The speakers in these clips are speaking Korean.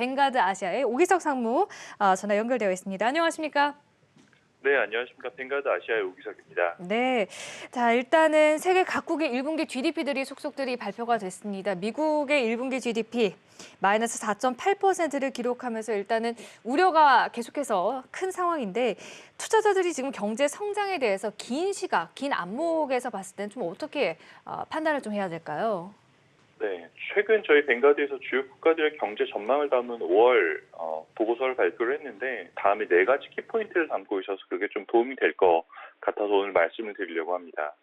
벵가드 아시아의 오기석 상무 전화 연결되어 있습니다. 안녕하십니까? 네, 안녕하십니까. 벵가드 아시아의 오기석입니다. 네. 자, 일단은 세계 각국의 1분기 GDP들이 속속들이 발표가 됐습니다. 미국의 1분기 GDP 마이너스 4.8%를 기록하면서 일단은 우려가 계속해서 큰 상황인데 투자자들이 지금 경제 성장에 대해서 긴 시각, 긴 안목에서 봤을 때는 좀 어떻게 판단을 좀 해야 될까요? 네, 최근 저희 벵가드에서 주요 국가들의 경제 전망을 담은 5월 보고서를 발표를 했는데 다음에 네 가지 키포인트를 담고 있어서 그게 좀 도움이 될 것 같아서 오늘 말씀을 드리려고 합니다.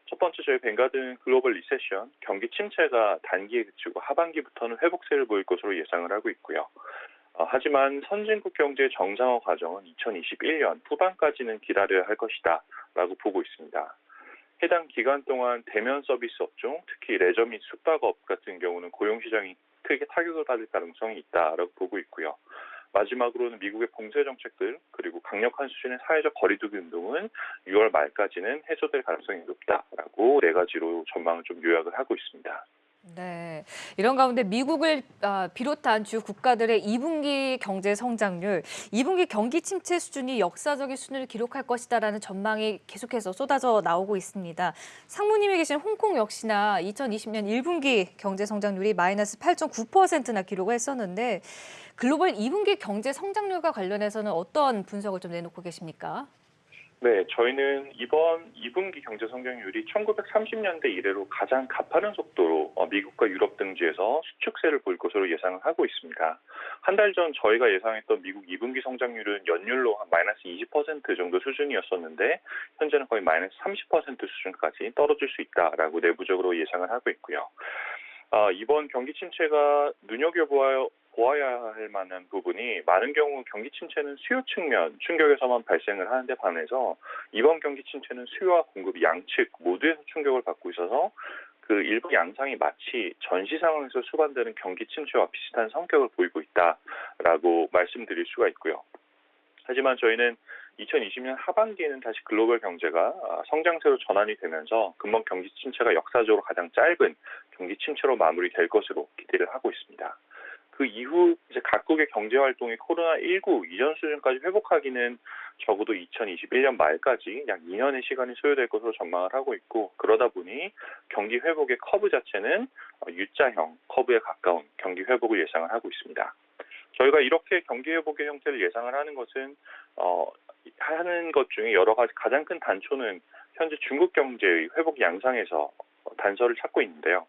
첫 번째, 저희 벵가드는 글로벌 리세션, 경기 침체가 단기에 그치고 하반기부터는 회복세를 보일 것으로 예상을 하고 있고요. 하지만 선진국 경제의 정상화 과정은 2021년 후반까지는 기다려야 할 것이다 라고 보고 있습니다. 해당 기간 동안 대면 서비스 업종, 특히 레저 및 숙박업 같은 경우는 고용시장이 크게 타격을 받을 가능성이 있다라고 보고 있고요. 마지막으로는 미국의 봉쇄 정책들 그리고 강력한 수준의 사회적 거리두기 운동은 6월 말까지는 해소될 가능성이 높다라고 네 가지로 전망을 좀 요약을 하고 있습니다. 네. 이런 가운데 미국을 비롯한 주 국가들의 2분기 경제 성장률, 2분기 경기 침체 수준이 역사적인 수준을 기록할 것이다라는 전망이 계속해서 쏟아져 나오고 있습니다. 상무님이 계신 홍콩 역시나 2020년 1분기 경제 성장률이 마이너스 8.9%나 기록을 했었는데 글로벌 2분기 경제 성장률과 관련해서는 어떤 분석을 좀 내놓고 계십니까? 네, 저희는 이번 2분기 경제 성장률이 1930년대 이래로 가장 가파른 속도로 미국과 유럽 등지에서 수축세를 보일 것으로 예상을 하고 있습니다. 한 달 전 저희가 예상했던 미국 2분기 성장률은 연율로 한 마이너스 20% 정도 수준이었었는데 현재는 거의 마이너스 30% 수준까지 떨어질 수 있다라고 내부적으로 예상을 하고 있고요. 이번 경기 침체가 보아야 할 만한 부분이 많은 경우 경기 침체는 수요 측면 충격에서만 발생을 하는데 반해서 이번 경기 침체는 수요와 공급 양측 모두에서 충격을 받고 있어서 그 일부 양상이 마치 전시 상황에서 수반되는 경기 침체와 비슷한 성격을 보이고 있다라고 말씀드릴 수가 있고요. 하지만 저희는 2020년 하반기에는 다시 글로벌 경제가 성장세로 전환이 되면서 금방 경기 침체가 역사적으로 가장 짧은 경기 침체로 마무리될 것으로 기대를 하고 있습니다. 그 이후 이제 각국의 경제 활동이 코로나19 이전 수준까지 회복하기는 적어도 2021년 말까지 약 2년의 시간이 소요될 것으로 전망을 하고 있고 그러다 보니 경기 회복의 커브 자체는 U자형 커브에 가까운 경기 회복을 예상을 하고 있습니다. 저희가 이렇게 경기 회복의 형태를 예상을 하는 것은 하는 것 중에 여러 가지 가장 큰 단초는 현재 중국 경제의 회복 양상에서 단서를 찾고 있는데요.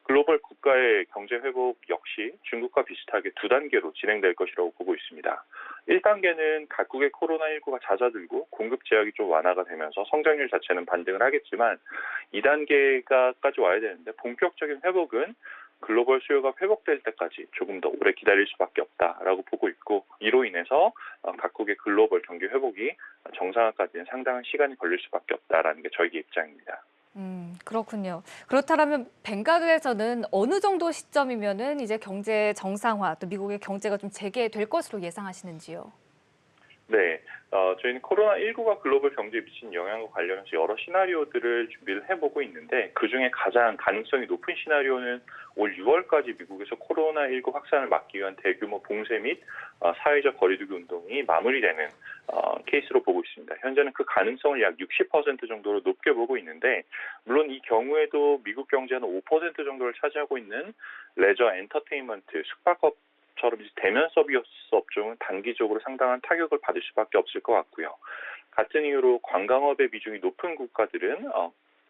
글로벌 국가의 경제 회복 역시 중국과 비슷하게 두 단계로 진행될 것이라고 보고 있습니다. 1단계는 각국의 코로나19가 잦아들고 공급 제약이 좀 완화가 되면서 성장률 자체는 반등을 하겠지만 2단계가까지 와야 되는데 본격적인 회복은 글로벌 수요가 회복될 때까지 조금 더 오래 기다릴 수밖에 없다라고 보고 있고 이로 인해서 각국의 글로벌 경기 회복이 정상화까지는 상당한 시간이 걸릴 수밖에 없다라는 게 저희의 입장입니다. 그렇군요. 그렇다면 벵가드에서는 어느 정도 시점이면은 이제 경제 정상화, 또 미국의 경제가 좀 재개될 것으로 예상하시는지요? 네, 저희는 코로나19가 글로벌 경제에 미친 영향과 관련해서 여러 시나리오들을 준비를 해보고 있는데 그중에 가장 가능성이 높은 시나리오는 올 6월까지 미국에서 코로나19 확산을 막기 위한 대규모 봉쇄 및 사회적 거리두기 운동이 마무리되는 케이스로 보고 있습니다. 현재는 그 가능성을 약 60% 정도로 높게 보고 있는데 물론 이 경우에도 미국 경제는 5% 정도를 차지하고 있는 레저 엔터테인먼트, 숙박업 처럼 대면 서비스 업종은 단기적으로 상당한 타격을 받을 수밖에 없을 것 같고요. 같은 이유로 관광업의 비중이 높은 국가들은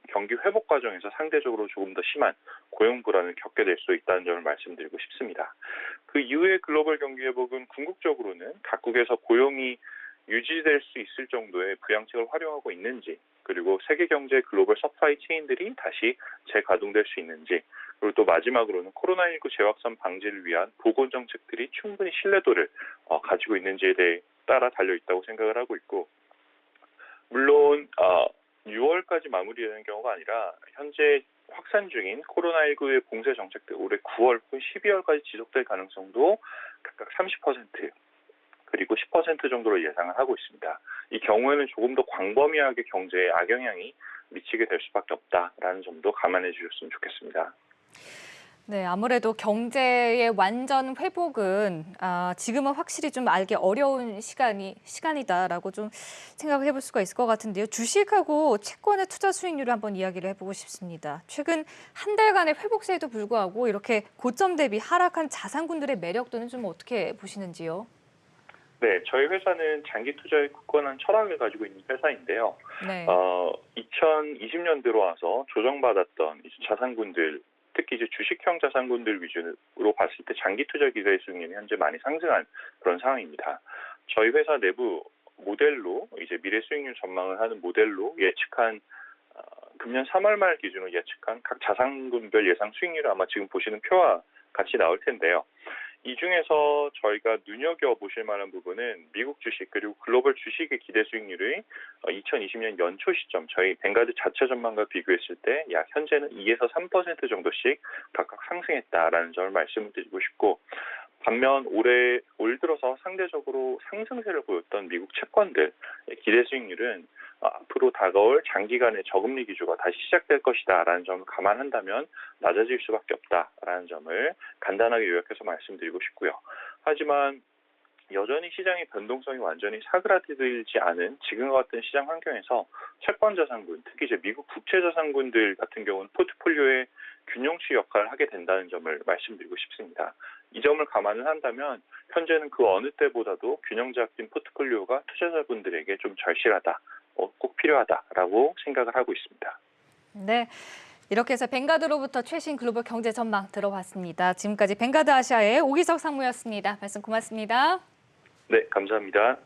경기 회복 과정에서 상대적으로 조금 더 심한 고용 불안을 겪게 될 수 있다는 점을 말씀드리고 싶습니다. 그 이후의 글로벌 경기 회복은 궁극적으로는 각국에서 고용이 유지될 수 있을 정도의 부양책을 활용하고 있는지 그리고 세계 경제 글로벌 서플라이 체인들이 다시 재가동될 수 있는지 그리고 또 마지막으로는 코로나19 재확산 방지를 위한 보건 정책들이 충분히 신뢰도를 가지고 있는지에 대해 따라 달려있다고 생각을 하고 있고 물론 6월까지 마무리되는 경우가 아니라 현재 확산 중인 코로나19의 봉쇄 정책들 올해 9월 혹은 12월까지 지속될 가능성도 각각 30% 그리고 10% 정도로 예상을 하고 있습니다. 이 경우에는 조금 더 광범위하게 경제에 악영향이 미치게 될 수밖에 없다라는 점도 감안해 주셨으면 좋겠습니다. 네, 아무래도 경제의 완전 회복은 지금은 확실히 좀 알기 어려운 시간이다라고 좀 생각을 해볼 수가 있을 것 같은데요. 주식하고 채권의 투자 수익률을 한번 이야기를 해보고 싶습니다. 최근 한 달간의 회복세에도 불구하고 이렇게 고점 대비 하락한 자산군들의 매력도는 좀 어떻게 보시는지요? 네, 저희 회사는 장기 투자에 굳건한 철학을 가지고 있는 회사인데요. 네. 2020년 들어와서 조정받았던 이제 자산군들, 특히 이제 주식형 자산군들 위주로 봤을 때 장기 투자 기대 수익률이 현재 많이 상승한 그런 상황입니다. 저희 회사 내부 모델로 이제 미래 수익률 전망을 하는 모델로 예측한 금년 3월 말 기준으로 예측한 각 자산군별 예상 수익률을 아마 지금 보시는 표와 같이 나올 텐데요. 이 중에서 저희가 눈여겨보실 만한 부분은 미국 주식 그리고 글로벌 주식의 기대 수익률이 2020년 연초 시점 저희 뱅가드 자체 전망과 비교했을 때 약 현재는 2에서 3% 정도씩 각각 상승했다라는 점을 말씀을 드리고 싶고, 반면 올 들어서 상대적으로 상승세를 보였던 미국 채권들 기대 수익률은 앞으로 다가올 장기간의 저금리 기조가 다시 시작될 것이다라는 점을 감안한다면 낮아질 수밖에 없다라는 점을 간단하게 요약해서 말씀드리고 싶고요. 하지만 여전히 시장의 변동성이 완전히 사그라들지 않은 지금과 같은 시장 환경에서 채권 자산군, 특히 이제 미국 국채 자산군들 같은 경우는 포트폴리오의 균형치 역할을 하게 된다는 점을 말씀드리고 싶습니다. 이 점을 감안을 한다면 현재는 그 어느 때보다도 균형 잡힌 포트폴리오가 투자자분들에게 좀 절실하다, 꼭 필요하다라고 생각을 하고 있습니다. 네. 이렇게 해서 뱅가드로부터 최신 글로벌 경제 전망 들어봤습니다. 지금까지 뱅가드 아시아의 오기석 상무였습니다. 말씀 고맙습니다. 네, 감사합니다.